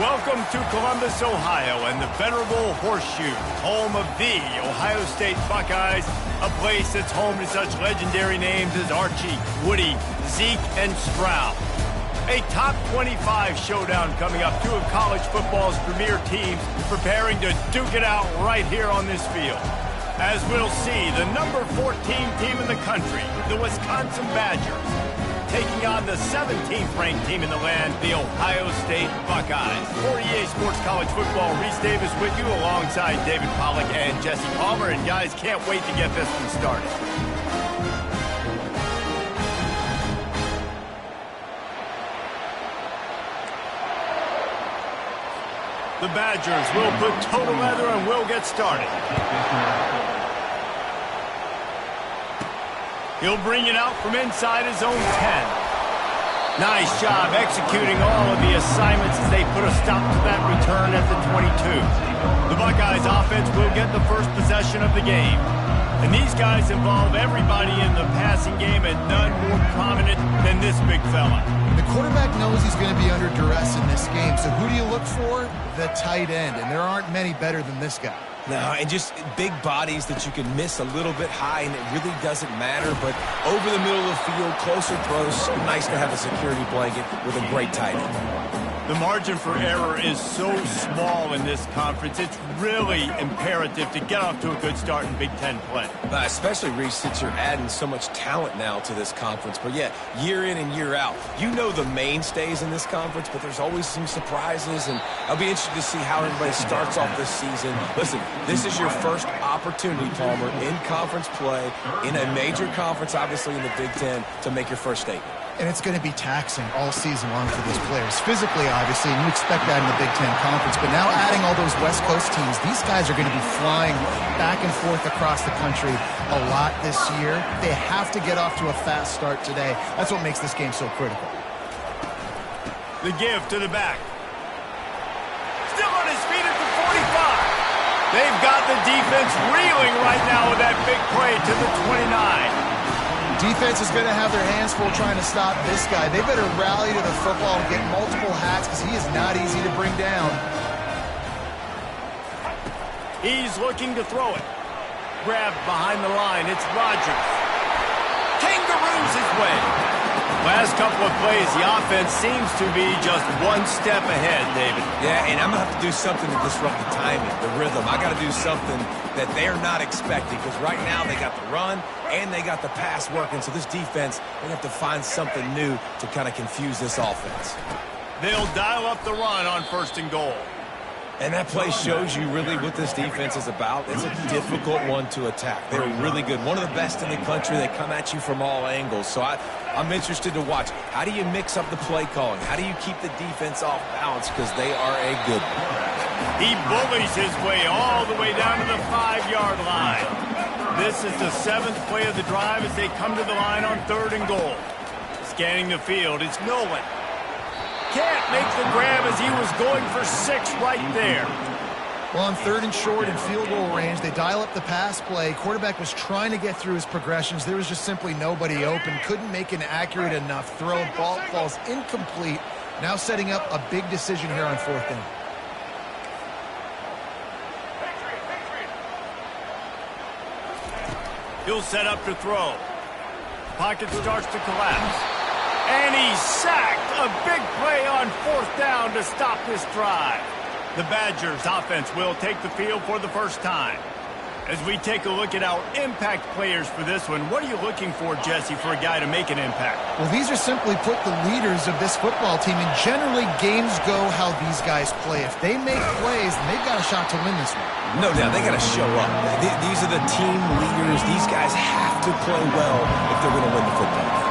Welcome to Columbus, Ohio, and the venerable Horseshoe, home of the Ohio State Buckeyes, a place that's home to such legendary names as Archie, Woody, Zeke, and Stroud. A top 25 showdown coming up, two of college football's premier teams preparing to duke it out right here on this field. As we'll see, the number 14 team in the country, the Wisconsin Badgers, taking on the 17th ranked team in the land, the Ohio State Buckeyes. For EA Sports College Football, Reese Davis with you alongside David Pollack and Jesse Palmer. And guys, can't wait to get this one started. The Badgers will put total leather and we'll get started. He'll bring it out from inside his own 10. Nice job executing all of the assignments as they put a stop to that return at the 22. The Buckeyes offense will get the first possession of the game. And these guys involve everybody in the passing game, and none more prominent than this big fella. The quarterback knows he's going to be under duress in this game, so who do you look for? The tight end, and there aren't many better than this guy. No, and just big bodies that you can miss a little bit high, and it really doesn't matter. But over the middle of the field, closer throws, nice to have a security blanket with a great tight end. The margin for error is so small in this conference. It's really imperative to get off to a good start in Big Ten play. Especially, Reese, since you're adding so much talent now to this conference. But, yeah, year in and year out, you know the mainstays in this conference, but there's always some surprises. And I'll be interested to see how everybody starts off this season. Listen, this is your first opportunity, Palmer, in conference play, in a major conference, obviously in the Big Ten, to make your first statement. And it's going to be taxing all season long for these players. Physically, obviously, and you expect that in the Big Ten Conference. But now adding all those West Coast teams, these guys are going to be flying back and forth across the country a lot this year. They have to get off to a fast start today. That's what makes this game so critical. The give to the back. Still on his feet at the 45. They've got the defense reeling right now with that big play to the 29. Defense is going to have their hands full trying to stop this guy. They better rally to the football and get multiple hats because he is not easy to bring down. He's looking to throw it. Grabbed behind the line. It's Rodgers. Kangaroos his way. Last couple of plays, the offense seems to be just one step ahead, David. Yeah, and I'm going to have to do something to disrupt the timing, the rhythm. I got to do something that they're not expecting because right now they got the run and they got the pass working. So this defense, they have to find something new to kind of confuse this offense. They'll dial up the run on 1st and goal. And that play shows you really what this defense is about. It's a difficult one to attack. They're really good. One of the best in the country. They come at you from all angles. So I'm interested to watch. How do you mix up the play calling? How do you keep the defense off balance? Because they are a good one. He bullies his way all the way down to the 5-yard line. This is the 7th play of the drive as they come to the line on 3rd and goal. Scanning the field, it's Nolan. Can't make the grab as he was going for 6 right there. Well, on 3rd and short in field goal range, they dial up the pass play. Quarterback was trying to get through his progressions. There was just simply nobody open. Couldn't make an accurate enough throw. Ball falls incomplete. Now setting up a big decision here on 4th down. He'll set up to throw. Pocket starts to collapse. And he's sacked. A big play on 4th down to stop this drive. The Badgers offense will take the field for the first time. As we take a look at our impact players for this one, what are you looking for, Jesse, for a guy to make an impact? Well, these are simply put the leaders of this football team, and generally games go how these guys play. If they make plays, then they've got a shot to win this one. No doubt, they got to show up. These are the team leaders. These guys have to play well if they're going to win the football game.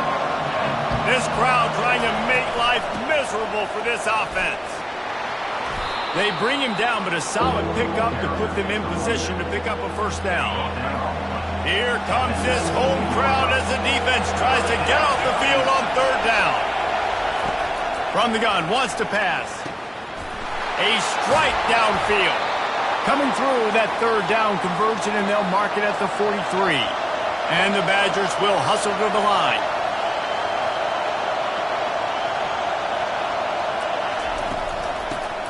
This crowd trying to make life miserable for this offense. They bring him down, but a solid pickup to put them in position to pick up a 1st down. Here comes this home crowd as the defense tries to get off the field on 3rd down. From the gun, wants to pass. A strike downfield. Coming through with that 3rd down conversion, and they'll mark it at the 43. And the Badgers will hustle to the line.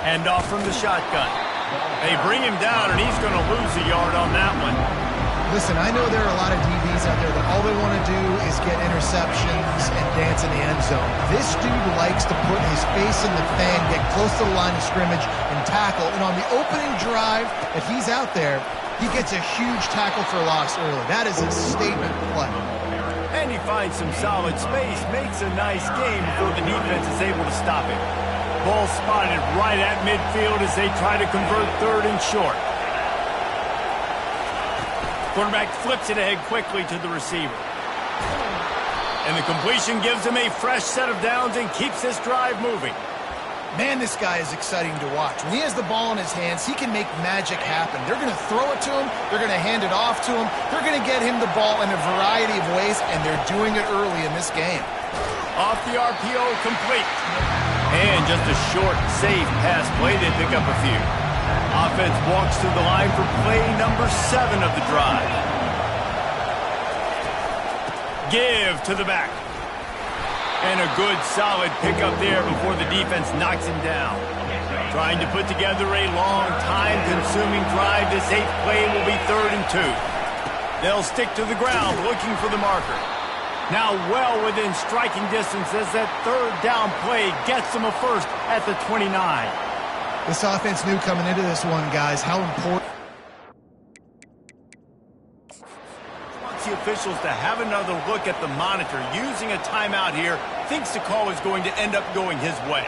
Handoff from the shotgun. They bring him down, and he's going to lose a yard on that one. Listen, I know there are a lot of DBs out there that all they want to do is get interceptions and dance in the end zone. This dude likes to put his face in the fan, get close to the line of scrimmage, and tackle. And on the opening drive, if he's out there, he gets a huge tackle for loss early. That is a statement play. And he finds some solid space, makes a nice game before the defense is able to stop him. Ball spotted right at midfield as they try to convert third and short. Quarterback flips it ahead quickly to the receiver. And the completion gives him a fresh set of downs and keeps this drive moving. Man, this guy is exciting to watch. When he has the ball in his hands, he can make magic happen. They're going to throw it to him. They're going to hand it off to him. They're going to get him the ball in a variety of ways, and they're doing it early in this game. Off the RPO, complete. And just a short, safe pass play. They pick up a few. Offense walks to the line for play number 7 of the drive. Give to the back. And a good, solid pickup there before the defense knocks him down. Trying to put together a long, time-consuming drive. This 8th play will be 3rd and 2. They'll stick to the ground, looking for the marker. Now well within striking distance as that 3rd down play gets them a first at the 29. This offense knew coming into this one, guys, how important. Wants the officials to have another look at the monitor. Using a timeout here, thinks the call is going to end up going his way.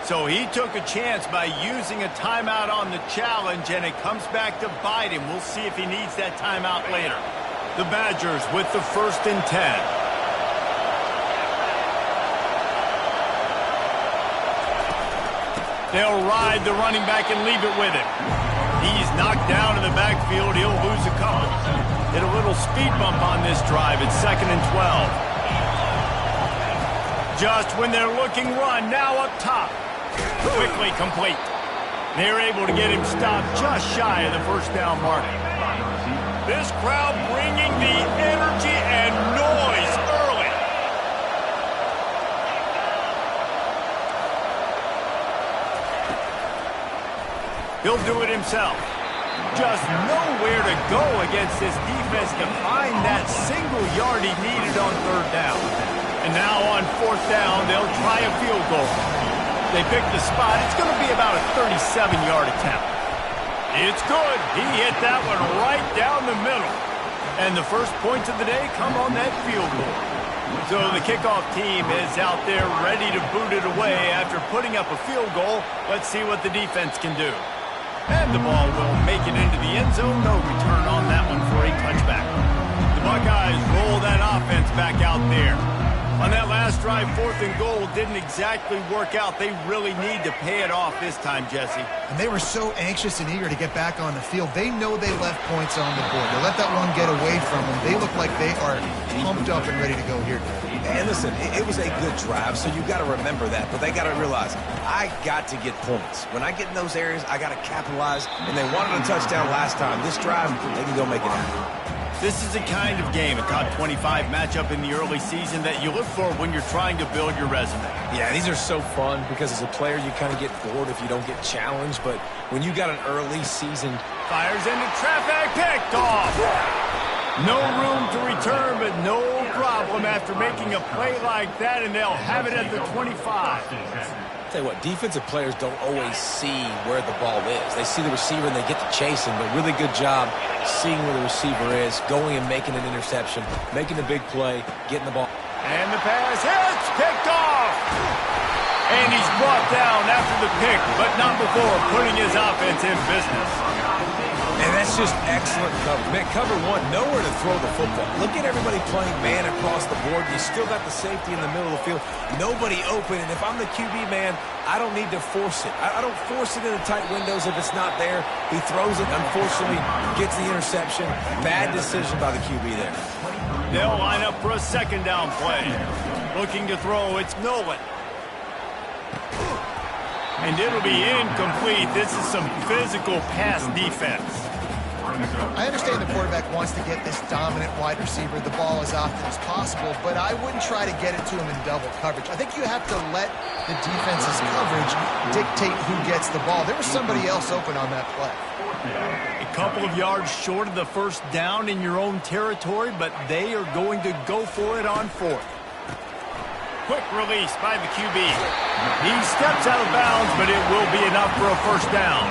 So he took a chance by using a timeout on the challenge, and it comes back to bite him. We'll see if he needs that timeout later. The Badgers with the 1st and 10. They'll ride the running back and leave it with him. He's knocked down in the backfield. He'll lose a couple. Hit a little speed bump on this drive. It's 2nd and 12. Just when they're looking run, now up top. Quickly complete. They're able to get him stopped just shy of the 1st down mark. This crowd bringing the energy and noise early. He'll do it himself. Just nowhere to go against this defense to find that single yard he needed on 3rd down. And now on 4th down, they'll try a field goal. They pick the spot. It's going to be about a 37-yard attempt. It's good. He hit that one right down the middle. And the first points of the day come on that field goal. So the kickoff team is out there ready to boot it away after putting up a field goal. Let's see what the defense can do. And the ball will make it into the end zone. No return on that one for a touchback. The Buckeyes roll that offense back out there. On that last drive, 4th and goal didn't exactly work out. They really need to pay it off this time, Jesse. And they were so anxious and eager to get back on the field. They know they left points on the board. They let that one get away from them. They look like they are pumped up and ready to go here. And listen, it was a good drive, so you got to remember that. But they got to realize, I got to get points. When I get in those areas, I got to capitalize. And they wanted a touchdown last time. This drive, they can go make it happen. This is the kind of game, a top 25 matchup in the early season, that you look for when you're trying to build your resume. Yeah, these are so fun because as a player, you kind of get bored if you don't get challenged. But when you got an early season... Fires into traffic, picked off. No room to return, but no problem after making a play like that, and they'll have it at the 25. Tell you what, defensive players don't always see where the ball is. They see the receiver and they get to chase him, but really good job seeing where the receiver is, going and making an interception, making a big play, getting the ball. And the pass hits, picked off. And he's brought down after the pick, but not before putting his offense in business. And that's just excellent coverage. Man, cover one, nowhere to throw the football. Look at everybody playing man across the board. You still got the safety in the middle of the field. Nobody open, and if I'm the QB, man, I don't need to force it. I don't force it in the tight windows if it's not there. He throws it, unfortunately, gets the interception. Bad decision by the QB there. They'll line up for a 2nd down play. Looking to throw, it's Nolan. And it'll be incomplete. This is some physical pass defense. I understand the quarterback wants to get this dominant wide receiver the ball as often as possible, but I wouldn't try to get it to him in double coverage. I think you have to let the defense's coverage dictate who gets the ball. There was somebody else open on that play. A couple of yards short of the first down in your own territory, but they are going to go for it on fourth. Quick release by the QB. He steps out of bounds, but it will be enough for a first down.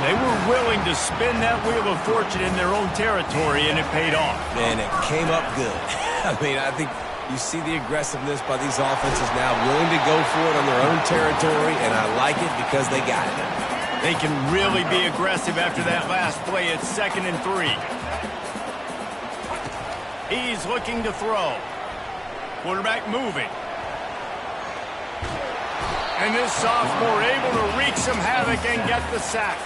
They were willing to spin that wheel of fortune in their own territory, and it paid off. And it came up good. I mean, I think you see the aggressiveness by these offenses now, willing to go for it on their own territory, and I like it because they got it. They can really be aggressive after that last play. It's 2nd and 3. He's looking to throw. Quarterback moving. And this sophomore able to wreak some havoc and get the sack.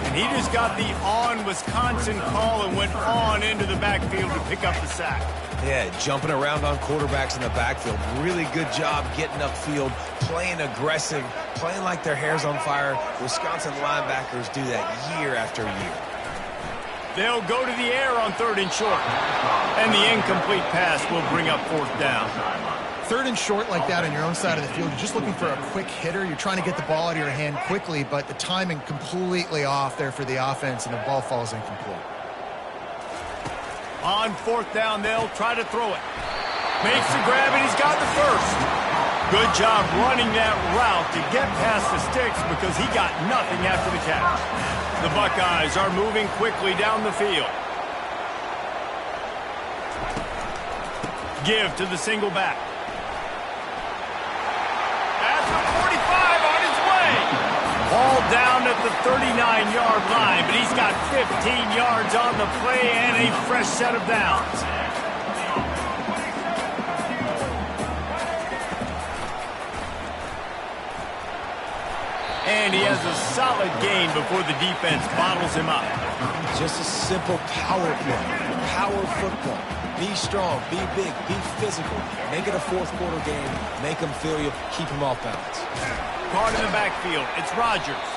And he just got the on-Wisconsin call and went on into the backfield to pick up the sack. Yeah, jumping around on quarterbacks in the backfield. Really good job getting upfield, playing aggressive, playing like their hair's on fire. Wisconsin linebackers do that year after year. They'll go to the air on 3rd and short. And the incomplete pass will bring up 4th down. 3rd and short like that on your own side of the field, you're just looking for a quick hitter. You're trying to get the ball out of your hand quickly, but the timing completely off there for the offense, and the ball falls incomplete. On 4th down, they'll try to throw it. Makes the grab, and he's got the first. Good job running that route to get past the sticks because he got nothing after the catch. The Buckeyes are moving quickly down the field. Give to the single back. At the 45 on his way. Ball down at the 39-yard line, but he's got 15 yards on the play and a fresh set of downs. And he has a solid gain before the defense bottles him up. Just a simple power play. Power football. Be strong, be big, be physical. Make it a fourth-quarter game. Make them feel you. Keep them off balance. Caught in the backfield. It's Rodgers.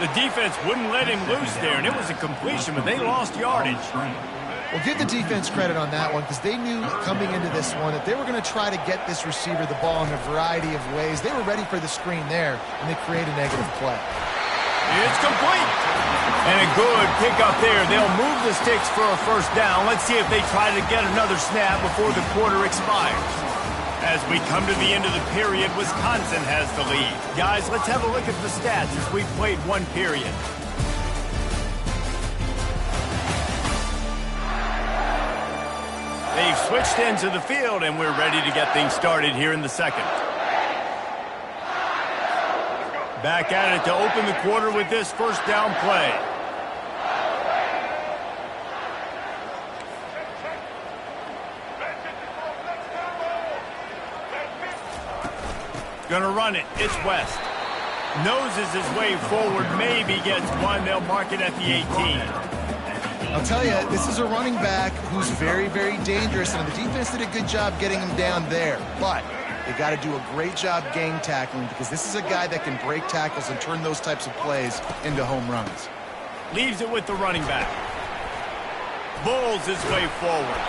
The defense wouldn't let him loose there, and it was a completion, but they lost yardage. Well, give the defense credit on that one because they knew coming into this one that they were going to try to get this receiver the ball in a variety of ways. They were ready for the screen there, and they create a negative play. It's complete. And a good pickup there. They'll move the sticks for a first down. Let's see if they try to get another snap before the quarter expires. As we come to the end of the period, Wisconsin has the lead. Guys, let's have a look at the stats as we've played one period. They've switched ends of the field, and we're ready to get things started here in the second. Back at it to open the quarter with this first down play. Gonna run it. It's West. Noses his way forward. Maybe gets one. They'll mark it at the 18. I'll tell you, this is a running back who's very, very dangerous, and the defense did a good job getting him down there. But they got to do a great job gang tackling because this is a guy that can break tackles and turn those types of plays into home runs. Leaves it with the running back. Bulls his way forward.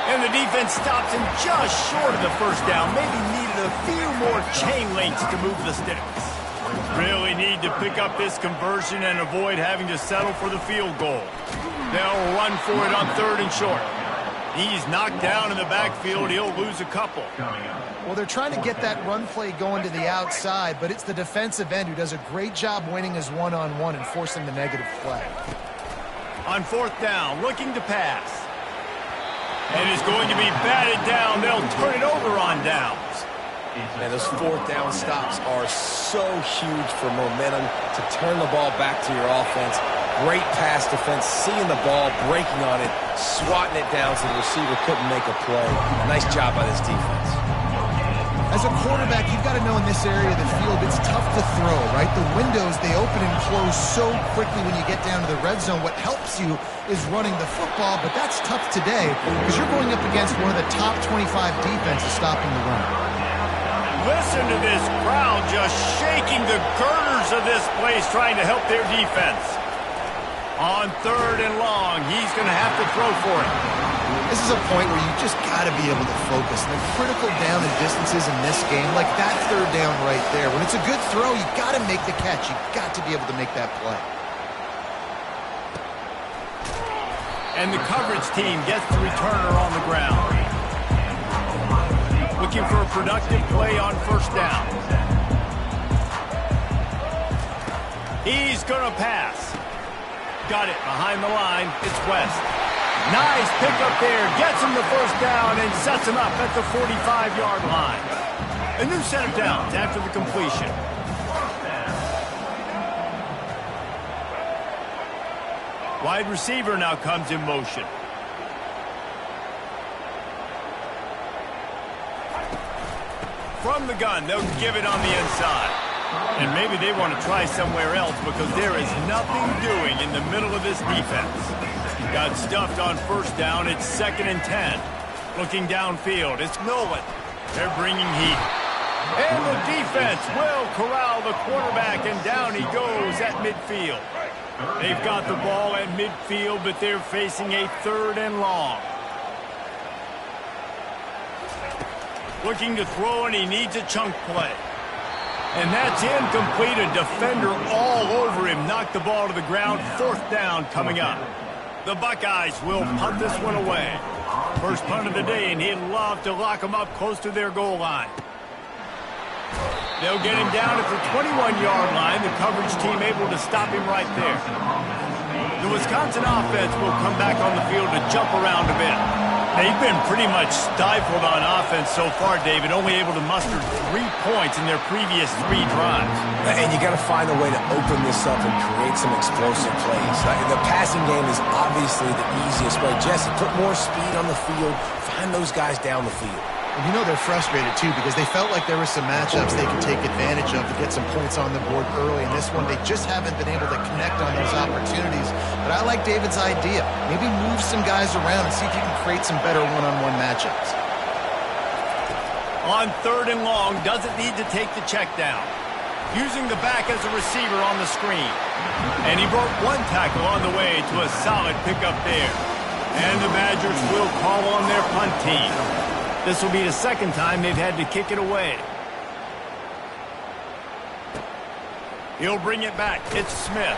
And the defense stops him just short of the first down. Maybe needed a few more chain links to move the sticks. Really need to pick up this conversion and avoid having to settle for the field goal. They'll run for it on 3rd and short. He's knocked down in the backfield. He'll lose a couple. Well, they're trying to get that run play going to the outside, but it's the defensive end who does a great job winning his one-on-one and forcing the negative play. On 4th down, looking to pass. And it's going to be batted down. They'll turn it over on downs. Man, those 4th down stops are so huge for momentum to turn the ball back to your offense. Great pass defense, seeing the ball, breaking on it, swatting it down so the receiver couldn't make a play. Nice job by this defense. As a quarterback, you've got to know in this area of the field, it's tough to throw, right? The windows, they open and close so quickly when you get down to the red zone. What helps you is running the football, but that's tough today because you're going up against one of the top 25 defenses stopping the run. Listen to this crowd just shaking the girders of this place trying to help their defense. On 3rd and long, he's going to have to throw for it. This is a point where you just got to be able to focus. The critical down and distances in this game, like that 3rd down right there. When it's a good throw, you got to make the catch. You got to be able to make that play. And the coverage team gets the returner on the ground. Looking for a productive play on 1st down. He's going to pass. Got it behind the line. It's West. Nice pickup there. Gets him the 1st down and sets him up at the 45-yard line. A new set of downs after the completion. Wide receiver now comes in motion. From the gun, they'll give it on the inside. And maybe they want to try somewhere else because there is nothing doing in the middle of this defense. Got stuffed on 1st down. It's 2nd and 10. Looking downfield, it's Nolan. They're bringing heat. And the defense will corral the quarterback, and down he goes at midfield. They've got the ball at midfield, but they're facing a 3rd and long. Looking to throw, and he needs a chunk play. And that's incomplete. A defender all over him. Knocked the ball to the ground. 4th down coming up. The Buckeyes will punt this one away. First punt of the day, and he'd love to lock them up close to their goal line. They'll get him down at the 21-yard line. The coverage team able to stop him right there. The Wisconsin offense will come back on the field to jump around a bit. They've been pretty much stifled on offense so far, David, only able to muster 3 points in their previous 3 drives. And you got to find a way to open this up and create some explosive plays. The passing game is obviously the easiest way. Jesse, put more speed on the field, find those guys down the field. And you know they're frustrated, too, because they felt like there were some matchups they could take advantage of to get some points on the board early. In this one, they just haven't been able to connect on those opportunities. But I like David's idea. Maybe move some guys around and see if you can create some better one-on-one matchups. On 3rd and long, doesn't need to take the check down. Using the back as a receiver on the screen. And he broke 1 tackle on the way to a solid pickup there. And the Badgers will call on their punt team. This will be the 2nd time they've had to kick it away. He'll bring it back. It's Smith.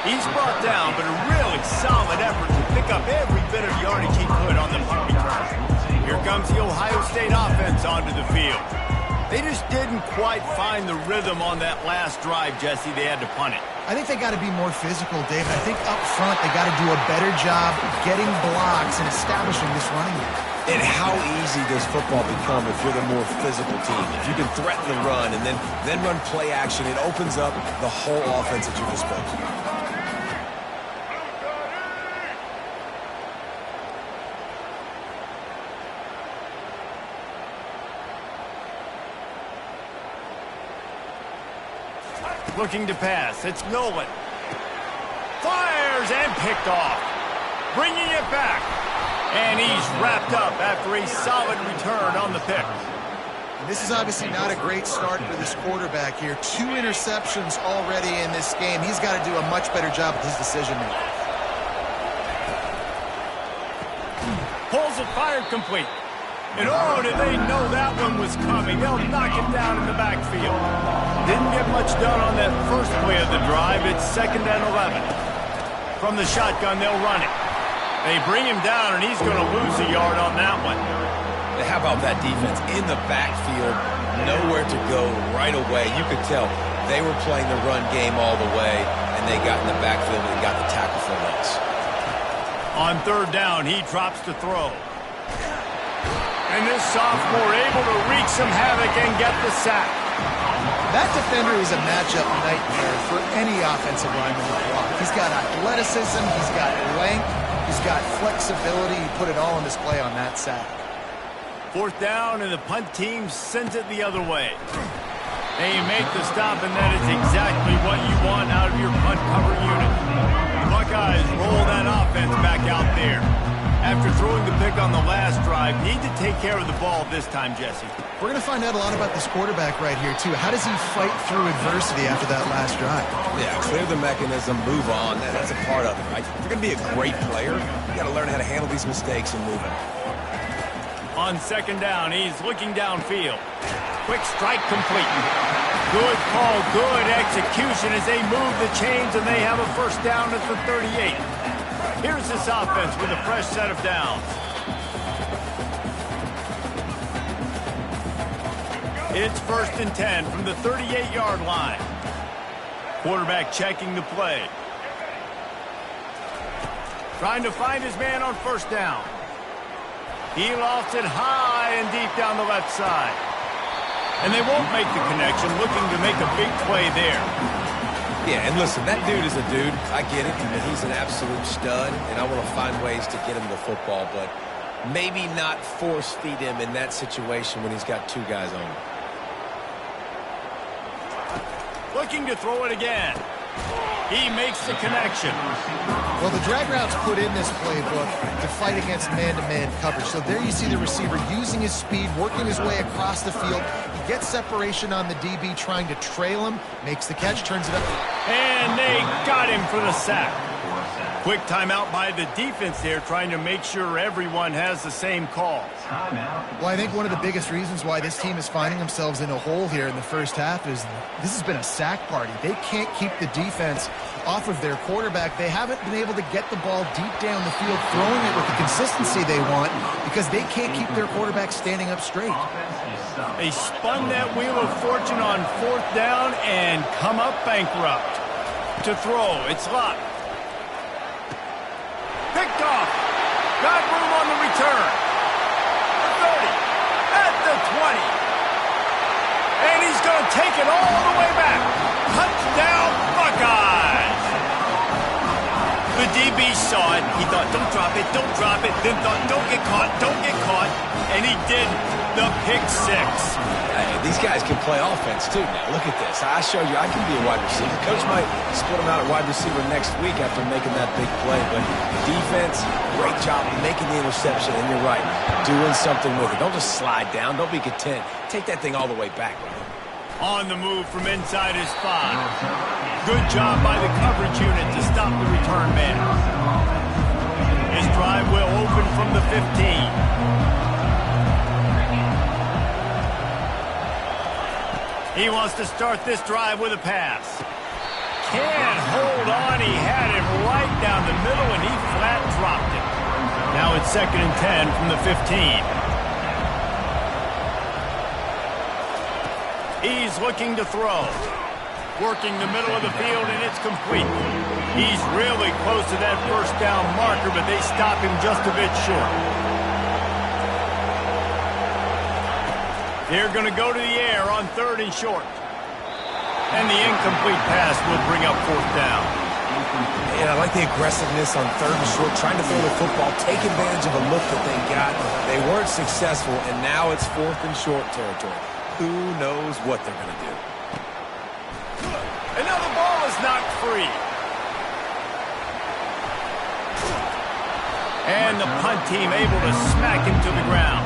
He's brought down, but a really solid effort to pick up every bit of yardage he could on the punt return. Here comes the Ohio State offense onto the field. They just didn't quite find the rhythm on that last drive, Jesse. They had to punt it. I think they got to be more physical, David. I think up front they got to do a better job getting blocks and establishing this running game. And how easy does football become if you're the more physical team? If you can threaten the run and then run play action, it opens up the whole offense at your disposal. Looking to pass. It's Nolan. Fires and picked off. Bringing it back. And he's wrapped up after a solid return on the pick. And this is obviously not a great start for this quarterback here. 2 interceptions already in this game. He's got to do a much better job with his decision-making. Pulls it, fired complete. And oh, did they know that one was coming. They'll knock it down in the backfield. Didn't get much done on that first play of the drive. It's 2nd and 11. From the shotgun, they'll run it. They bring him down, and he's going to lose a yard on that one. How about that defense in the backfield? Nowhere to go right away. You could tell they were playing the run game all the way, and they got in the backfield and got the tackle for loss. On 3rd down, he drops to throw. And this sophomore able to wreak some havoc and get the sack. That defender is a matchup nightmare for any offensive lineman to block. He's got athleticism, he's got length, he's got flexibility. He put it all on display on that sack. 4th down, and the punt team sends it the other way. They make the stop, and that is exactly what you want out of your punt cover unit. The Buckeyes roll that offense back out there. After throwing the pick on the last drive, need to take care of the ball this time, Jesse. We're going to find out a lot about this quarterback right here, too. How does he fight through adversity after that last drive? Yeah, clear the mechanism, move on. That's a part of it, right? If you're going to be a great player, you got to learn how to handle these mistakes and move on. On second down, he's looking downfield. Quick strike complete. Good call, good execution as they move the chains and they have a first down at the 38. Here's this offense with a fresh set of downs. It's 1st and 10 from the 38-yard line. Quarterback checking the play. Trying to find his man on first down. He lofts it high and deep down the left side. And they won't make the connection, looking to make a big play there. Yeah, and listen, that dude is a dude. I get it. And he's an absolute stud, and I want to find ways to get him the football, but maybe not force feed him in that situation when he's got two guys on him. Looking to throw it again. He makes the connection. Well, the drag routes put in this playbook to fight against man-to-man coverage. So there you see the receiver using his speed, working his way across the field. He gets separation on the DB, trying to trail him, makes the catch, turns it up. And they got him for the sack. Quick timeout by the defense there, trying to make sure everyone has the same call. Well, I think one of the biggest reasons why this team is finding themselves in a hole here in the first half is this has been a sack party. They can't keep the defense off of their quarterback. They haven't been able to get the ball deep down the field, throwing it with the consistency they want because they can't keep their quarterback standing up straight. They spun that wheel of fortune on 4th down and come up bankrupt. To throw, it's locked. Picked off. Got room on the return. The 30. At the 20. And he's going to take it all the way back. Touchdown, Buckeyes. The DB saw it. He thought, don't drop it, don't drop it. Then thought, don't get caught, don't get caught. And he did the pick 6. Hey, these guys can play offense, too. Now, look at this. I showed you I can be a wide receiver. Coach might split him out at wide receiver next week after making that big play. But defense, great job making the interception. And you're right, doing something with it. Don't just slide down. Don't be content. Take that thing all the way back. On the move from inside his spot. Good job by the coverage unit to stop the return man. His drive will open from the 15. He wants to start this drive with a pass. Can't hold on. He had it right down the middle, and he flat dropped it. Now it's 2nd and 10 from the 15. He's looking to throw. Working the middle of the field, and it's complete. He's really close to that first down marker, but they stop him just a bit short. They're going to go to the air on 3rd and short. And the incomplete pass will bring up 4th down. And I like the aggressiveness on 3rd and short, trying to throw the football, take advantage of a look that they got. They weren't successful, and now it's 4th and short territory. Who knows what they're going to do? And now the ball is knocked free. And the punt team able to smack him to the ground.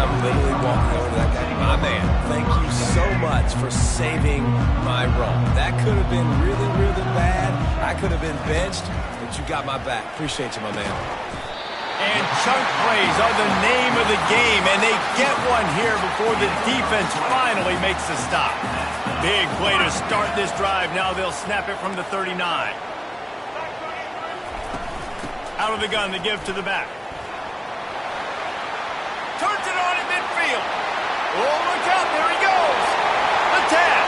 I'm literally walking over to that guy. My man, thank you so much for saving my run. That could have been really, really bad. I could have been benched, but you got my back. Appreciate you, my man. And chunk plays are the name of the game, and they get one here before the defense finally makes the stop. Big play to start this drive. Now they'll snap it from the 39. Out of the gun, they give to the back. Turns it on in midfield. Oh, look out, there he goes. The tap.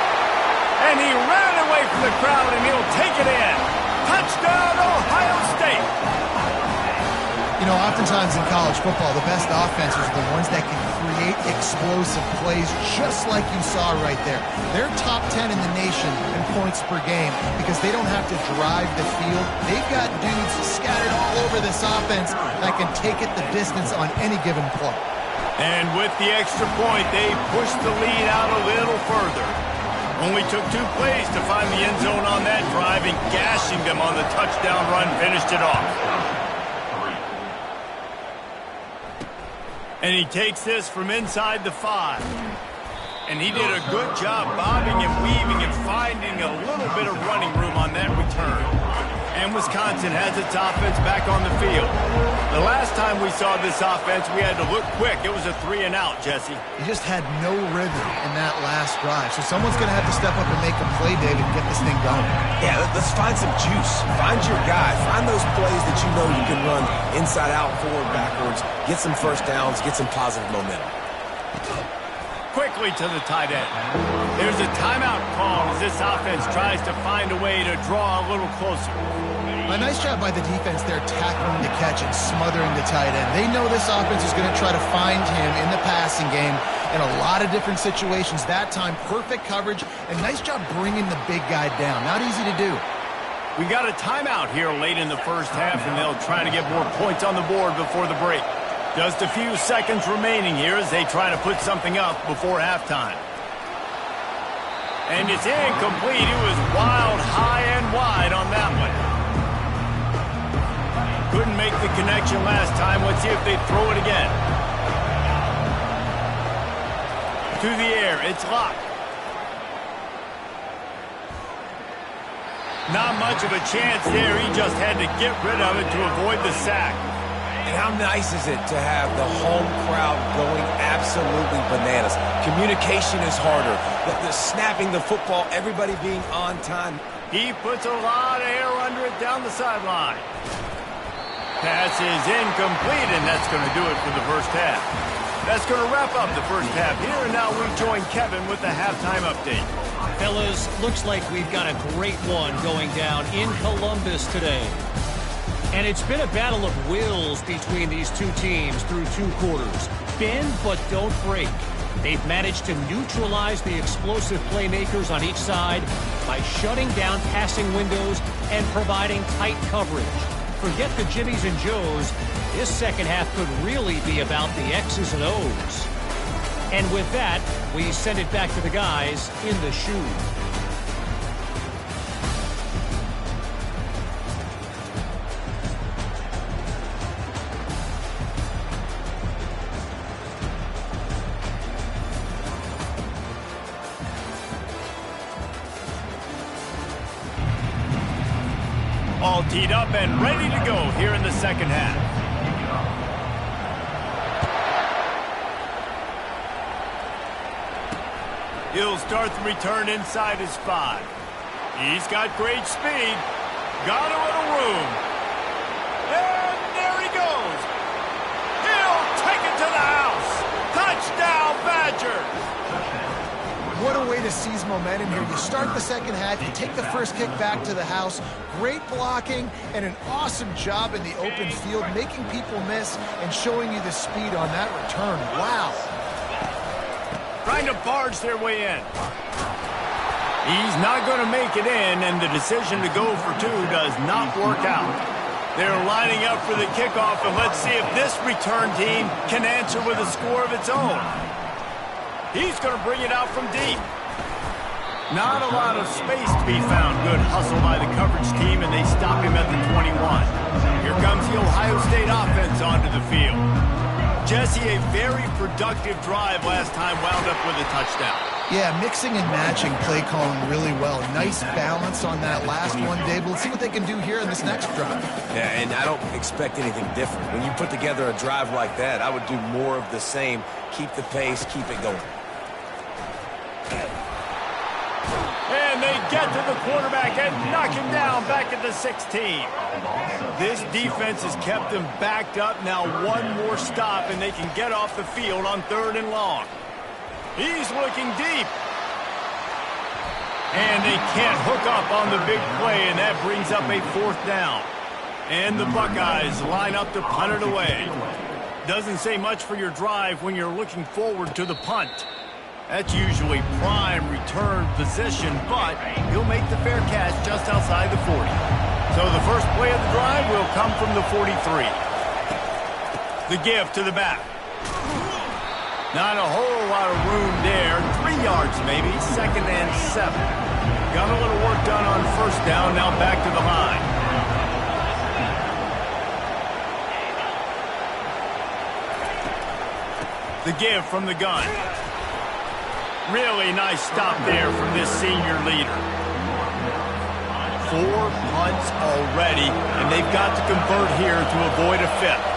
And he ran away from the crowd, and he'll take it in. Touchdown, Ohio State. You know, oftentimes in college football, the best offenses are the ones that can create explosive plays just like you saw right there. They're top 10 in the nation in points per game because they don't have to drive the field. They've got dudes scattered all over this offense that can take it the distance on any given play. And with the extra point, they pushed the lead out a little further. Only took 2 plays to find the end zone on that drive, and gashing them on the touchdown run finished it off. And he takes this from inside the 5. And he did a good job bobbing and weaving and finding a little bit of running room on that return. And Wisconsin has its offense back on the field. The last time we saw this offense, we had to look quick. It was a 3-and-out, Jesse. He just had no rhythm in that last drive. So someone's going to have to step up and make a play, David, and get this thing going. Yeah, let's find some juice. Find your guy. Find those plays that you know you can run inside out, forward, backwards. Get some first downs. Get some positive momentum. Quickly to the tight end. There's a timeout call as this offense tries to find a way to draw a little closer. A nice job by the defense there tackling the catch and smothering the tight end. They know this offense is going to try to find him in the passing game in a lot of different situations. That time, perfect coverage, and nice job bringing the big guy down. Not easy to do. We got a timeout here late in the first half, and they'll try to get more points on the board before the break. Just a few seconds remaining here as they try to put something up before halftime. And it's incomplete. It was wild, high and wide on that one. Couldn't make the connection last time. Let's see if they throw it again. To the air. It's locked. Not much of a chance there. He just had to get rid of it to avoid the sack. And how nice is it to have the home crowd going absolutely bananas? Communication is harder. The snapping the football, everybody being on time. He puts a lot of air under it down the sideline. Pass is incomplete, and that's going to do it for the first half. That's going to wrap up the first half here, and now we join Kevin with the halftime update. Fellas, looks like we've got a great one going down in Columbus today. And it's been a battle of wills between these two teams through 2 quarters. Bend but don't break. They've managed to neutralize the explosive playmakers on each side by shutting down passing windows and providing tight coverage. Forget the Jimmies and Joes. This second half could really be about the X's and O's. And with that, we send it back to the guys in the shoe. All teed up and ready to go here in the second half. He'll start the return inside his 5. He's got great speed. Got a little room. And there he goes. He'll take it to the house. Touchdown, Badgers. What a way to seize momentum here. You start the second half, you take the first kick back to the house. Great blocking and an awesome job in the open field, making people miss and showing you the speed on that return. Wow. Trying to barge their way in. He's not going to make it in, and the decision to go for 2 does not work out. They're lining up for the kickoff, and let's see if this return team can answer with a score of its own. He's going to bring it out from deep. Not a lot of space to be found. Good hustle by the coverage team, and they stop him at the 21. Here comes the Ohio State offense onto the field. Jesse, a very productive drive last time, wound up with a touchdown. Yeah, mixing and matching play calling really well. Nice balance on that last one, Dave. Let's see what they can do here in this next drive. Yeah, and I don't expect anything different. When you put together a drive like that, I would do more of the same. Keep the pace, keep it going. And they get to the quarterback and knock him down back at the 16. This defense has kept them backed up. Now one more stop, and they can get off the field on 3rd and long. He's looking deep. And they can't hook up on the big play, and that brings up a 4th down. And the Buckeyes line up to punt it away. Doesn't say much for your drive when you're looking forward to the punt. That's usually prime return position, but he'll make the fair catch just outside the 40. So the first play of the drive will come from the 43. The give to the back. Not a whole lot of room there. 3 yards maybe, 2nd and 7. Got a little work done on 1st down, now back to the line. The give from the gun. Really nice stop there from this senior leader. 4 punts already, and they've got to convert here to avoid a 5th.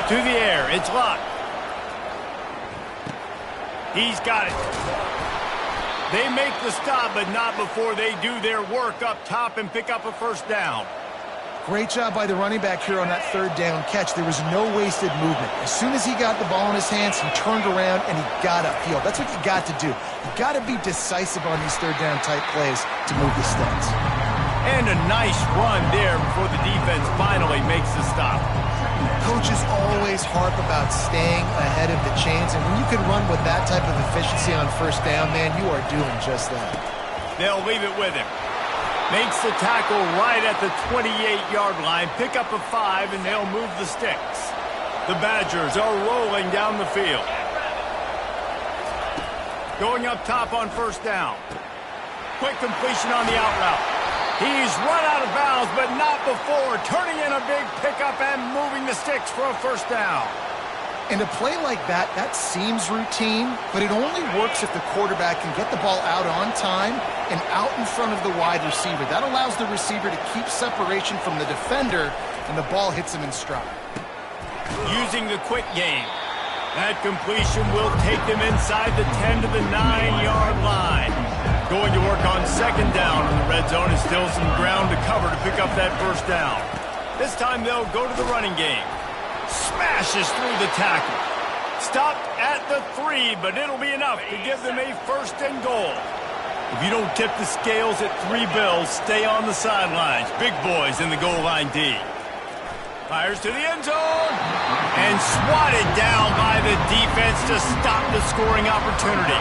To the air, it's locked. He's got it. They make the stop, but not before they do their work up top and pick up a first down. Great job by the running back here on that 3rd down catch. There was no wasted movement. As soon as he got the ball in his hands, he turned around and he got upfield. That's what you got to do. You got to be decisive on these 3rd down type plays to move the sticks. And a nice run there before the defense finally makes the stop. Coaches always harp about staying ahead of the chains, and when you can run with that type of efficiency on 1st down, man, you are doing just that. They'll leave it with him. Makes the tackle right at the 28-yard line. Pick up a 5, and they'll move the sticks. The Badgers are rolling down the field. Going up top on 1st down. Quick completion on the out route. He's run out of bounds, but not before. Turning in a big pickup and moving the sticks for a 1st down. And a play like that, that seems routine, but it only works if the quarterback can get the ball out on time and out in front of the wide receiver. That allows the receiver to keep separation from the defender, and the ball hits him in stride. Using the quick game. That completion will take them inside the 10 to the 9-yard line. Going to work on 2nd down in the red zone, and still some ground to cover to pick up that 1st down. This time they'll go to the running game. Smashes through the tackle. Stopped at the 3, but it'll be enough to give them a 1st and goal. If you don't tip the scales at 3 bills, stay on the sidelines. Big boys in the goal line D. Fires to the end zone. And swatted down by the defense to stop the scoring opportunity.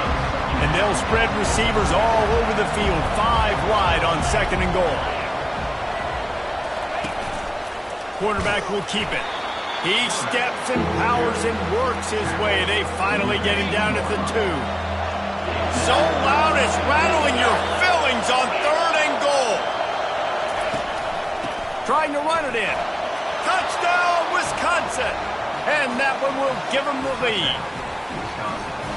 And they'll spread receivers all over the field. 5 wide on 2nd and goal. Quarterback will keep it. He steps and powers and works his way. They finally get him down at the 2. So loud it's rattling your fillings on 3rd and goal. Trying to run it in. Touchdown, Wisconsin. And that one will give them the lead.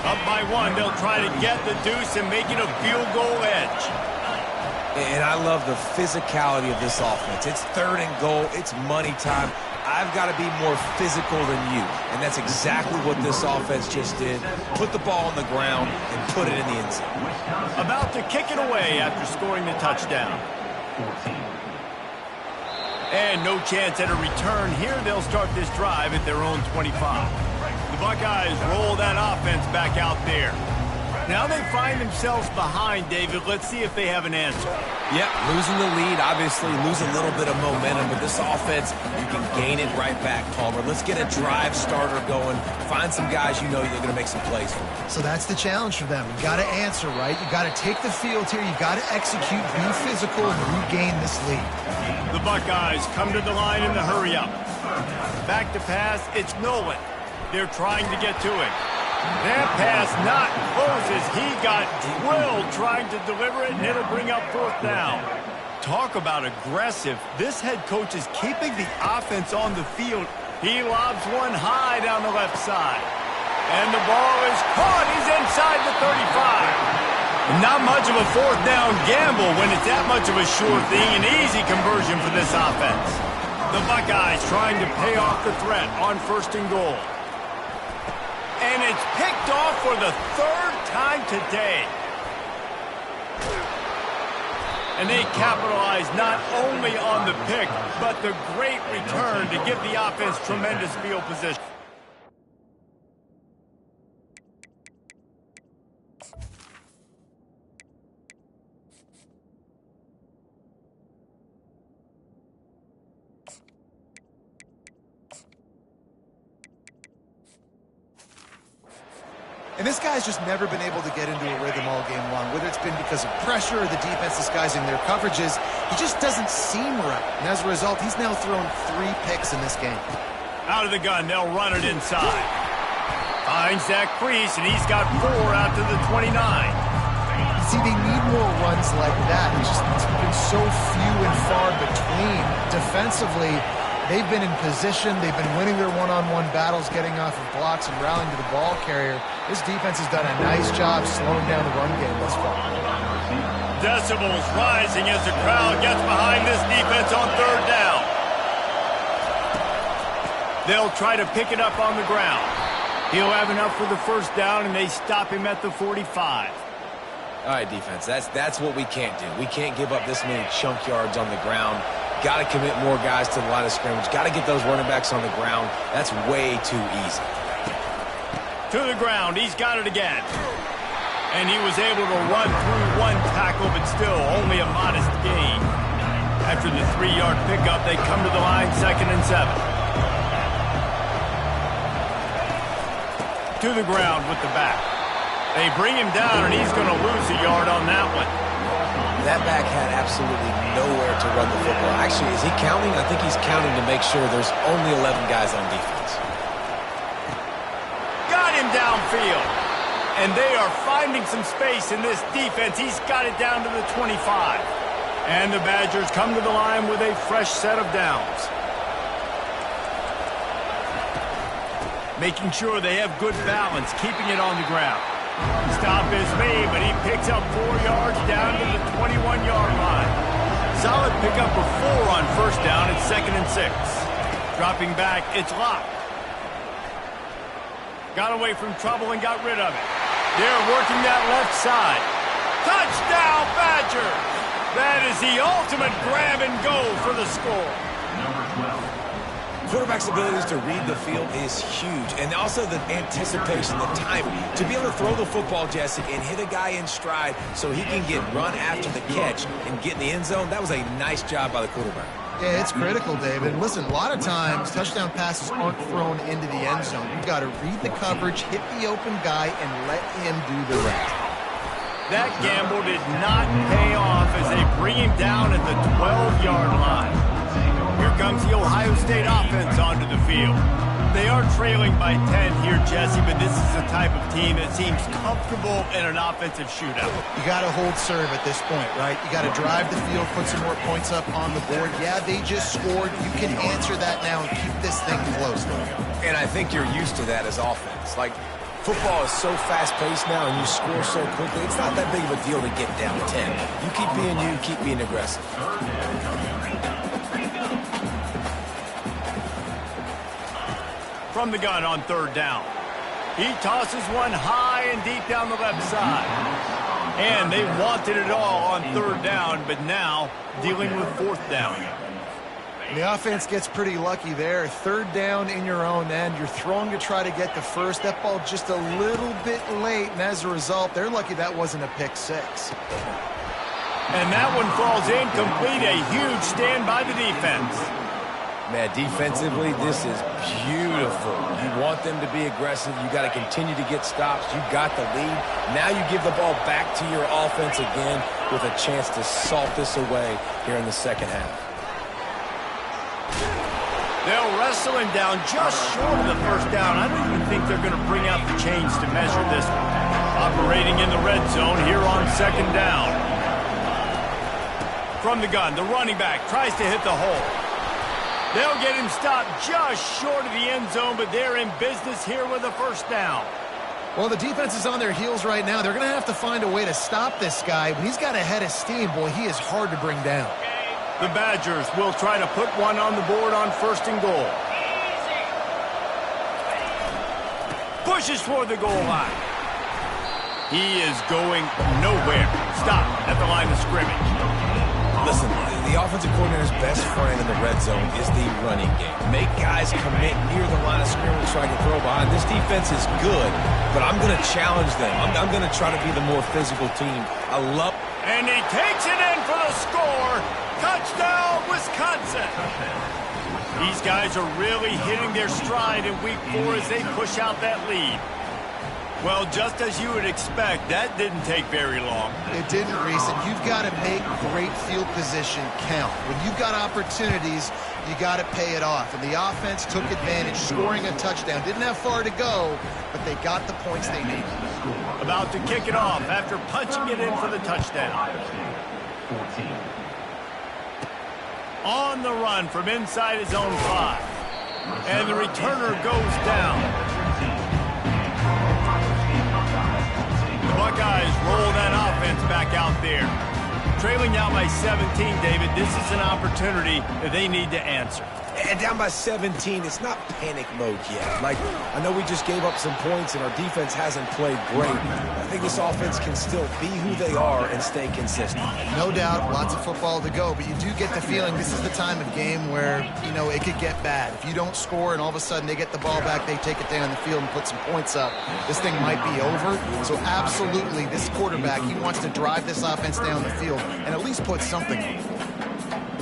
Up by 1, they'll try to get the deuce and make it a field goal edge. And I love the physicality of this offense. It's 3rd and goal. It's money time. I've got to be more physical than you. And that's exactly what this offense just did. Put the ball on the ground and put it in the end zone. About to kick it away after scoring the touchdown. And no chance at a return here. They'll start this drive at their own 25. The Buckeyes roll that offense back out there. Now they find themselves behind, David. Let's see if they have an answer. Yeah, losing the lead, obviously lose a little bit of momentum, but this offense, you can gain it right back, Palmer. Let's get a drive starter going. Find some guys you know they're going to make some plays for. So that's the challenge for them. You got to answer, right? You got to take the field here. You got to execute, be physical, and regain this lead. The Buckeyes come to the line in the hurry up. Back to pass, it's Nolan. They're trying to get to him. That pass not closes. He got drilled trying to deliver it, and it'll bring up 4th down. Talk about aggressive. This head coach is keeping the offense on the field. He lobs one high down the left side. And the ball is caught. He's inside the 35. Not much of a 4th down gamble when it's that much of a sure thing. An easy conversion for this offense. The Buckeyes trying to pay off the threat on 1st and goal. And it's picked off for the 3rd time today. And they capitalize not only on the pick, but the great return to give the offense tremendous field position. And this guy's just never been able to get into a rhythm all game long, whether it's been because of pressure or the defense disguising their coverages. He just doesn't seem right. And as a result, he's now thrown 3 picks in this game. Out of the gun, they'll run it inside. Finds that crease, and he's got 4 out to the 29. See, they need more runs like that. It's been so few and far between. Defensively, They've been in position. They've been winning their one-on-one battles, getting off of blocks and rallying to the ball carrier. This defense has done a nice job slowing down the run game thus far. Decibels rising as the crowd gets behind this defense on third down. They'll try to pick it up on the ground. He'll have enough for the first down, and they stop him at the 45. All right, defense, that's what we can't do. We can't give up this many chunk yards on the ground. Got to commit more guys to the line of scrimmage. Got to get those running backs on the ground. That's way too easy. To the ground. He's got it again. And he was able to run through one tackle, but still only a modest gain. After the 3-yard pickup, they come to the line, 2nd and 7. To the ground with the back. They bring him down, and he's going to lose a yard on that one. That back had absolutely nowhere to run the football. Actually, is he counting? I think he's counting to make sure there's only 11 guys on defense. Got him downfield. And they are finding some space in this defense. He's got it down to the 25. And the Badgers come to the line with a fresh set of downs. Making sure they have good balance, keeping it on the ground. Stop is made, but he picks up 4 yards down to the 21-yard line. Solid pickup of 4 on first down at 2nd and 6. Dropping back, it's locked. Got away from trouble and got rid of it. They're working that left side. Touchdown, Badgers! That is the ultimate grab and go for the score. Quarterback's abilities to read the field is huge, and also the anticipation, the timing. To be able to throw the football, Jesse, and hit a guy in stride so he can get run after the catch and get in the end zone, that was a nice job by the quarterback. Yeah, it's critical, David. Listen, a lot of times touchdown passes aren't thrown into the end zone. You've got to read the coverage, hit the open guy, and let him do the rest. That gamble did not pay off as they bring him down at the 12-yard line. Here comes the Ohio State offense onto the field. They are trailing by 10 here, Jesse, but this is the type of team that seems comfortable in an offensive shootout. You got to hold serve at this point, right? You got to drive the field, put some more points up on the board. Yeah, they just scored. You can answer that now and keep this thing close, though. And I think you're used to that as offense. Like, football is so fast-paced now and you score so quickly, it's not that big of a deal to get down 10. You keep being you, keep being aggressive. From the gun on third down. He tosses one high and deep down the left side. And they wanted it all on third down, but now dealing with fourth down. The offense gets pretty lucky there. Third down in your own end. You're throwing to try to get the first. That ball just a little bit late, and as a result, they're lucky that wasn't a pick six. And that one falls incomplete. A huge stand by the defense. Man, defensively, this is beautiful. You want them to be aggressive. You got to continue to get stops. You got the lead. Now you give the ball back to your offense again with a chance to salt this away here in the second half. They'll wrestle him down just short of the first down. I don't even think they're going to bring out the chains to measure this one. Operating in the red zone here on second down. From the gun, the running back tries to hit the hole. They'll get him stopped just short of the end zone, but they're in business here with a first down. Well, the defense is on their heels right now. They're going to have to find a way to stop this guy. When he's got a head of steam, boy, he is hard to bring down. The Badgers will try to put one on the board on first and goal. Pushes for the goal line. He is going nowhere. Stop at the line of scrimmage. Listen, the offensive coordinator's best friend in the red zone is the running game. Make guys commit near the line of scrimmage so I can throw behind. This defense is good, but I'm going to challenge them. I'm going to try to be the more physical team. I love... And he takes it in for the score. Touchdown, Wisconsin. These guys are really hitting their stride in week 4 as they push out that lead. Well, just as you would expect, that didn't take very long. It didn't, Reese, and you've got to make great field position count. When you've got opportunities, you got to pay it off. And the offense took advantage, scoring a touchdown. Didn't have far to go, but they got the points they needed. About to kick it off after punching it in for the touchdown. on the run from inside his own 5. And the returner goes down. The Buckeyes roll that offense back out there. Trailing now by 17, David, this is an opportunity that they need to answer. And down by 17, it's not panic mode yet. Like, I know we just gave up some points and our defense hasn't played great. I think this offense can still be who they are and stay consistent. No doubt, lots of football to go, but you do get the feeling this is the time of game where, you know, it could get bad. If you don't score and all of a sudden they get the ball back, they take it down the field and put some points up, this thing might be over. So absolutely, this quarterback, he wants to drive this offense down the field and at least put something on.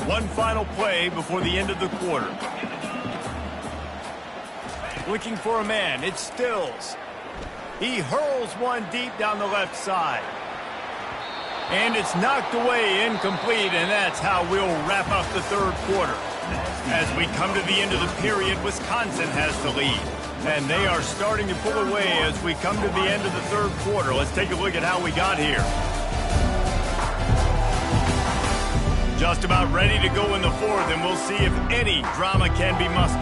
One final play before the end of the quarter. Looking for a man. It's Stills. He hurls one deep down the left side. And it's knocked away, incomplete, and that's how we'll wrap up the third quarter. As we come to the end of the period, Wisconsin has the lead. And they are starting to pull away as we come to the end of the third quarter. Let's take a look at how we got here. Just about ready to go in the fourth, and we'll see if any drama can be mustered.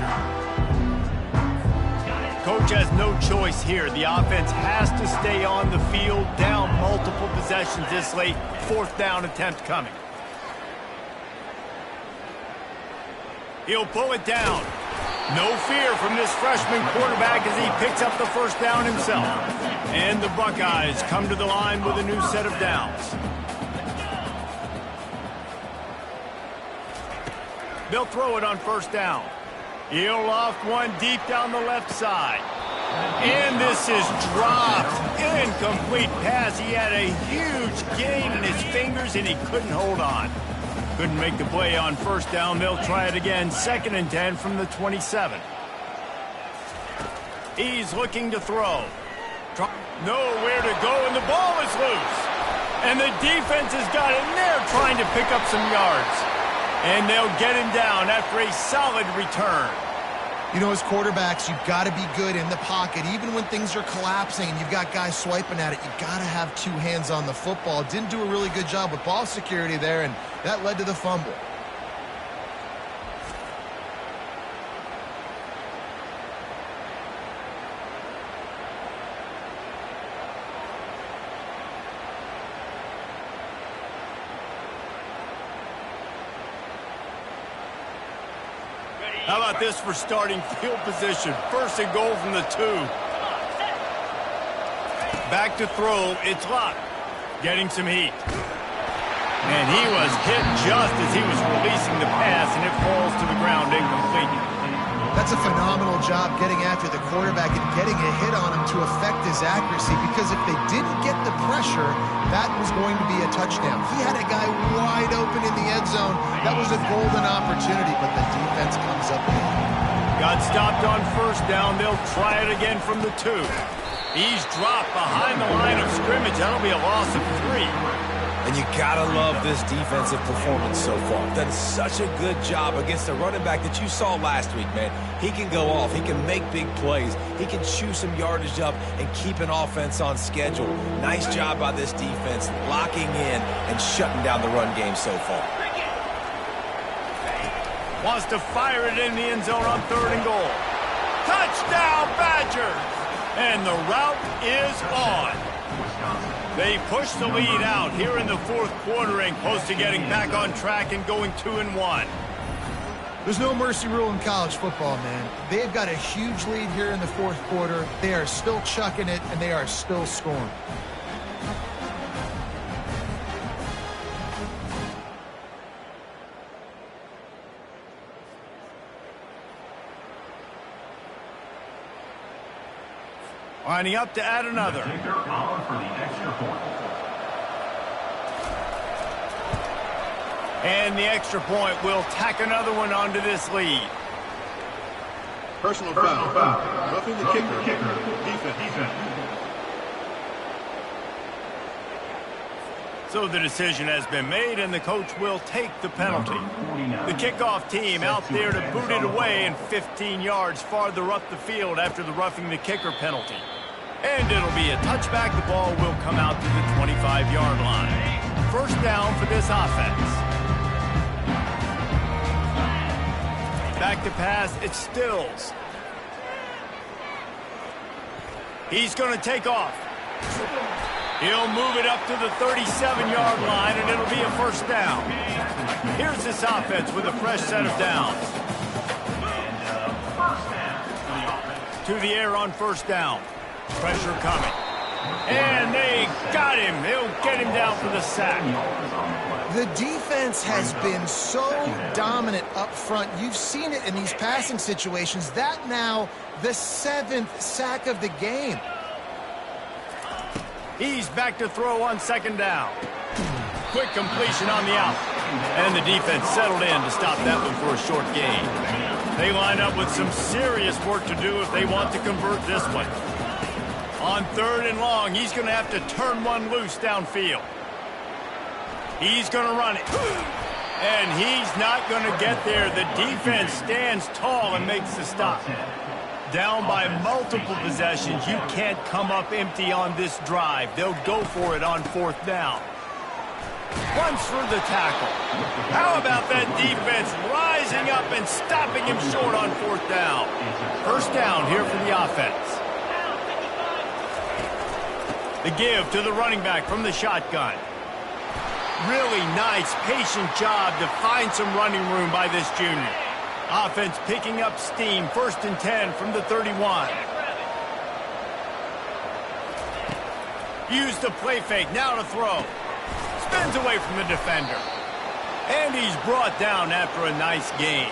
Coach has no choice here. The offense has to stay on the field, down multiple possessions this late. Fourth down attempt coming. He'll pull it down. No fear from this freshman quarterback as he picks up the first down himself. And the Buckeyes come to the line with a new set of downs. They'll throw it on first down. He'll loft one deep down the left side. And this is dropped. Incomplete pass. He had a huge gain in his fingers, and he couldn't hold on. Couldn't make the play on first down. They'll try it again. 2nd and 10 from the 27. He's looking to throw. Nowhere to go, and the ball is loose. And the defense has got in there trying to pick up some yards. And they'll get him down after a solid return. You know, as quarterbacks, you've got to be good in the pocket. Even when things are collapsing and you've got guys swiping at it, you've got to have 2 hands on the football. Didn't do a really good job with ball security there, and that led to the fumble. How about this for starting field position? 1st and goal from the 2. Back to throw. It's Locke. Getting some heat. And he was hit just as he was releasing the pass, and it falls to the ground incomplete. That's a phenomenal job getting after the quarterback and getting a hit on him to affect his accuracy, because if they didn't get the pressure, that was going to be a touchdown. He had a guy wide open in the end zone. That was a golden opportunity, but the defense comes up big. Got stopped on first down. They'll try it again from the 2. He's dropped behind the line of scrimmage. That'll be a loss of 3. And you gotta love this defensive performance so far. Done such a good job against the running back that you saw last week, man. He can go off. He can make big plays. He can chew some yardage up and keep an offense on schedule. Nice job by this defense, locking in and shutting down the run game so far. Wants to fire it in the end zone on 3rd and goal. Touchdown, Badgers! And the route is on. They push the lead out here in the 4th quarter and close to getting back on track and going 2-1. There's no mercy rule in college football, man. They've got a huge lead here in the 4th quarter. They are still chucking it, and they are still scoring. Lining up to add another. And the extra point will tack another one onto this lead. Personal foul. Roughing the kicker. Defense. So the decision has been made, and the coach will take the penalty. The kickoff team out there to boot it away and 15 yards farther up the field after the roughing the kicker penalty. And it'll be a touchback. The ball will come out to the 25-yard line. First down for this offense. Back to pass, it's Stills. He's going to take off. He'll move it up to the 37-yard line, and it'll be a first down. Here's this offense with a fresh set of downs. To the air on first down. Pressure coming. And they got him. They'll get him down for the sack. The defense has been so dominant up front. You've seen it in these passing situations. That now the 7th sack of the game. He's back to throw on second down. Quick completion on the out. And the defense settled in to stop that one for a short gain. They line up with some serious work to do if they want to convert this one. On 3rd and long, he's going to have to turn one loose downfield. He's going to run it. And he's not going to get there. The defense stands tall and makes the stop. Down by multiple possessions, you can't come up empty on this drive. They'll go for it on 4th down. Runs through the tackle. How about that defense rising up and stopping him short on 4th down? First down here for the offense. The give to the running back from the shotgun. Really nice, patient job to find some running room by this junior. Offense picking up steam. 1st and 10 from the 31. Use the play fake. Now to throw. Spins away from the defender. And he's brought down after a nice gain.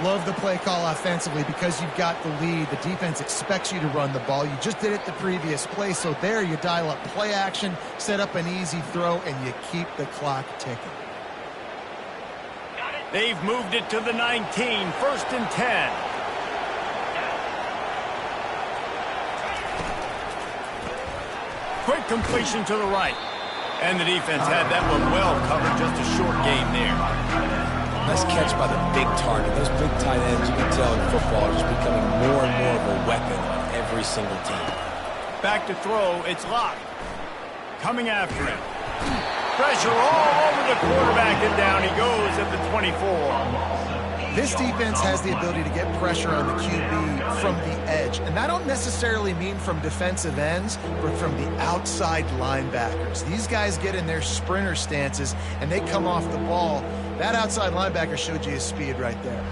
Love the play call offensively because you've got the lead. The defense expects you to run the ball. You just did it the previous play, so there you dial up play action, set up an easy throw, and you keep the clock ticking. They've moved it to the 19, 1st and 10. Quick completion to the right. And the defense had that one well covered, just a short game there. Nice catch by the big target. Those big tight ends, you can tell in football, are just becoming more and more of a weapon on every single team. Back to throw, it's locked. Coming after him. Pressure all over the quarterback, and down he goes at the 24. This defense has the ability to get pressure on the QB from the edge. And I don't necessarily mean from defensive ends, but from the outside linebackers. These guys get in their sprinter stances, and they come off the ball. That outside linebacker showed you his speed right there.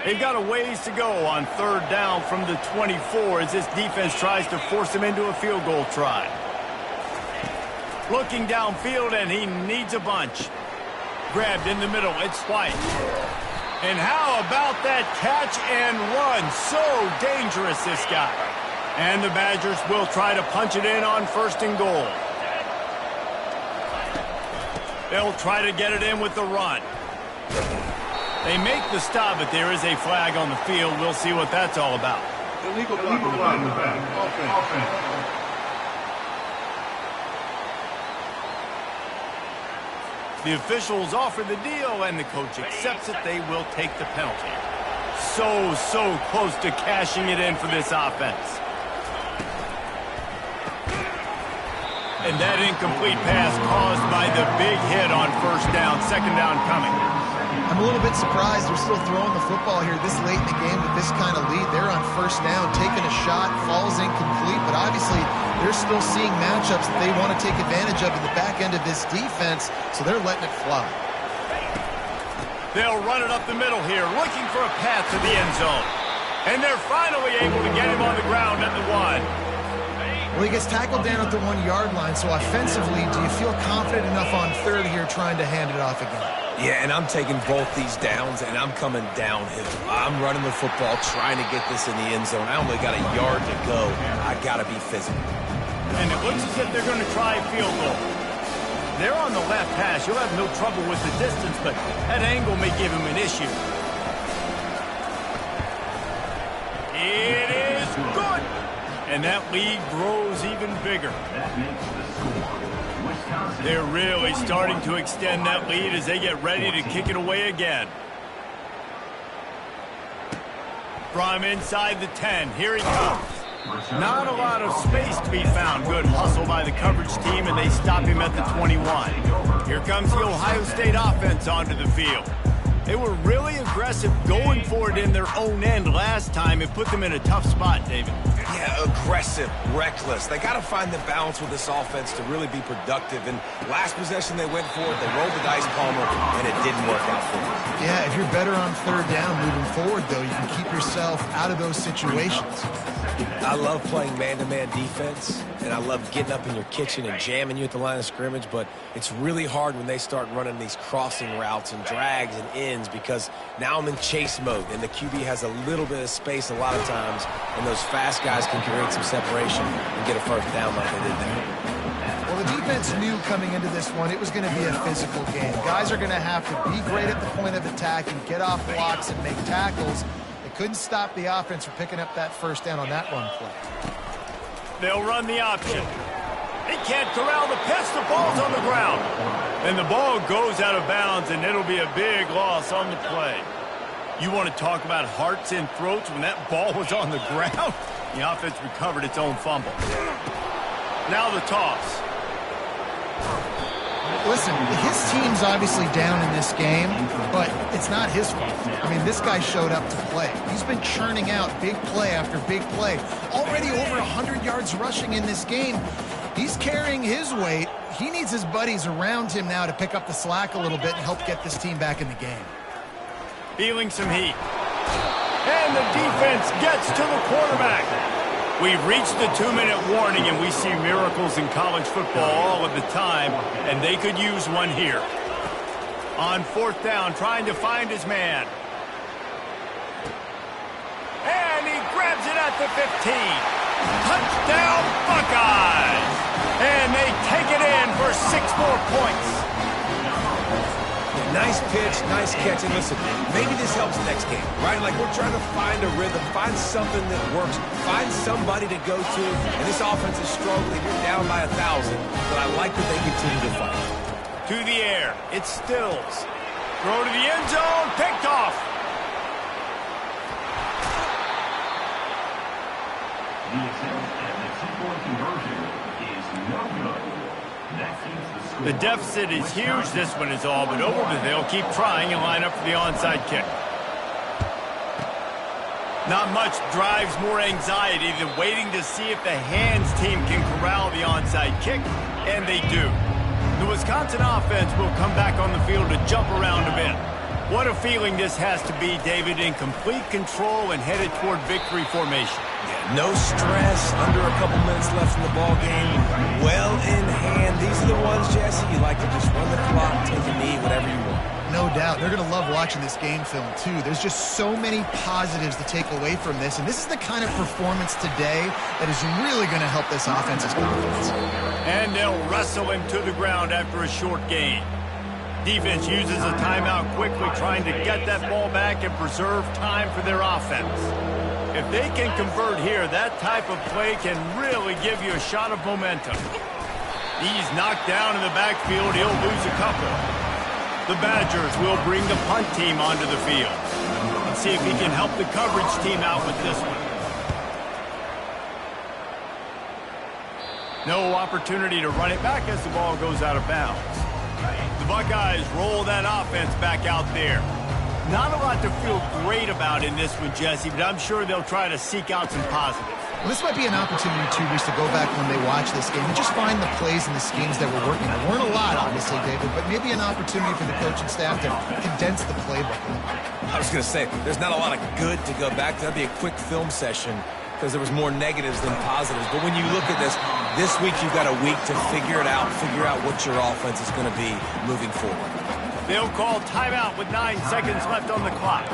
They've got a ways to go on 3rd down from the 24 as this defense tries to force him into a field goal try. Looking downfield, and he needs a bunch. Grabbed in the middle, it's White. And how about that catch and run? So dangerous, this guy. And the Badgers will try to punch it in on 1st and goal. They'll try to get it in with the run. They make the stop, but there is a flag on the field. We'll see what that's all about. Illegal flag. Offense. The officials offer the deal, and the coach accepts it. They will take the penalty. So close to cashing it in for this offense. And that incomplete pass caused by the big hit on 1st down. 2nd down coming. I'm a little bit surprised they're still throwing the football here this late in the game with this kind of lead. They're on 1st down, taking a shot, falls incomplete, but obviously they're still seeing matchups that they want to take advantage of in the back end of this defense, so they're letting it fly. They'll run it up the middle here, looking for a path to the end zone. And they're finally able to get him on the ground at the 1. Well, he gets tackled down at the 1-yard line, so offensively, do you feel confident enough on 3rd here trying to hand it off again? Yeah, and I'm taking both these downs, and I'm coming downhill. I'm running the football, trying to get this in the end zone. I only got a yard to go. I got to be physical. And it looks as if they're going to try a field goal. They're on the left hash. You'll have no trouble with the distance, but that angle may give him an issue. It is good. And that lead grows even bigger. They're really starting to extend that lead as they get ready to kick it away again. From inside the 10, here he comes. Not a lot of space to be found. Good hustle by the coverage team, and they stop him at the 21. Here comes the Ohio State offense onto the field. They were really aggressive going for it in their own end last time. It put them in a tough spot, David. Yeah, aggressive, reckless. They got to find the balance with this offense to really be productive. And last possession they went for it, they rolled the dice, Palmer, and it didn't work out for them. Yeah, if you're better on third down moving forward, though, you can keep yourself out of those situations. I love playing man-to-man defense, and I love getting up in your kitchen and jamming you at the line of scrimmage, but it's really hard when they start running these crossing routes and drags and ins because now I'm in chase mode, and the QB has a little bit of space a lot of times, and those fast guys can create some separation and get a first down like they did there. Well, the defense knew coming into this one it was going to be a physical game. Guys are going to have to be great at the point of attack and get off blocks and make tackles. They couldn't stop the offense from picking up that first down on that run play. They'll run the option. They can't corral the pitch. The ball's on the ground. And the ball goes out of bounds, and it'll be a big loss on the play. You want to talk about hearts and throats when that ball was on the ground? The offense recovered its own fumble. Now the toss. Listen, his team's obviously down in this game, but it's not his fault. I mean, this guy showed up to play. He's been churning out big play after big play. Already over 100 yards rushing in this game. He's carrying his weight. He needs his buddies around him now to pick up the slack a little bit and help get this team back in the game. Feeling some heat. And the defense gets to the quarterback. We've reached the 2-minute warning, and we see miracles in college football all of the time, and they could use one here. On fourth down, trying to find his man. And he grabs it at the 15. Touchdown, Buckeyes! And they take it in for 6 more points. Nice pitch, nice catch, and listen, maybe this helps next game, right? Like we're trying to find a rhythm, find something that works, find somebody to go to, and this offense is struggling. You're down by 1,000, but I like that they continue to fight. To the air, it's Stills. Throw to the end zone, picked off. The attempt at the two-point conversion is no good. That keeps the score. The deficit is huge. This one is all but over, but they'll keep trying and line up for the onside kick. Not much drives more anxiety than waiting to see if the hands team can corral the onside kick, and they do. The Wisconsin offense will come back on the field to jump around a bit. What a feeling this has to be, David, in complete control and headed toward victory formation. Yeah, no stress, under a couple minutes left in the ball game, well in hand. These are the ones, Jesse, you like to just run the clock, take a knee, whatever you want. No doubt. They're going to love watching this game film, too. There's just so many positives to take away from this, and this is the kind of performance today that is really going to help this offense's confidence. And they'll wrestle him to the ground after a short gain. Defense uses a timeout quickly, trying to get that ball back and preserve time for their offense. If they can convert here, that type of play can really give you a shot of momentum. He's knocked down in the backfield. He'll lose a couple. The Badgers will bring the punt team onto the field. Let's see if he can help the coverage team out with this one. No opportunity to run it back as the ball goes out of bounds. The Buckeyes roll that offense back out there. Not a lot to feel great about in this one, Jesse, but I'm sure they'll try to seek out some positives. Well, this might be an opportunity, too, Reese, to go back when they watch this game and just find the plays and the schemes that were working. There weren't a lot, obviously, David, but maybe an opportunity for the coaching staff to condense the playbook a little bit. I was going to say, there's not a lot of good to go back to. That'd be a quick film session because there was more negatives than positives. But when you look at this week you've got a week to figure it out, figure out what your offense is going to be moving forward. They'll call timeout with 9 seconds left on the clock.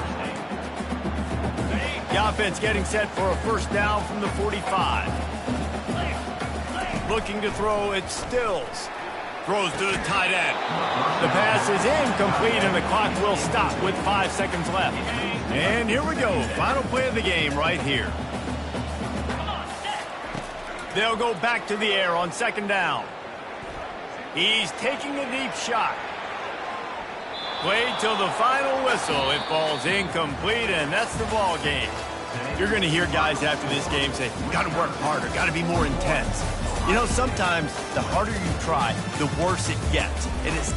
The offense getting set for a first down from the 45. Looking to throw, it's Stills. Throws to the tight end. The pass is incomplete, and the clock will stop with 5 seconds left. And here we go. Final play of the game right here. They'll go back to the air on second down. He's taking a deep shot. Played till the final whistle. It falls incomplete, and that's the ball game. You're going to hear guys after this game say, got to work harder, got to be more intense. You know, sometimes the harder you try, the worse it gets. And it's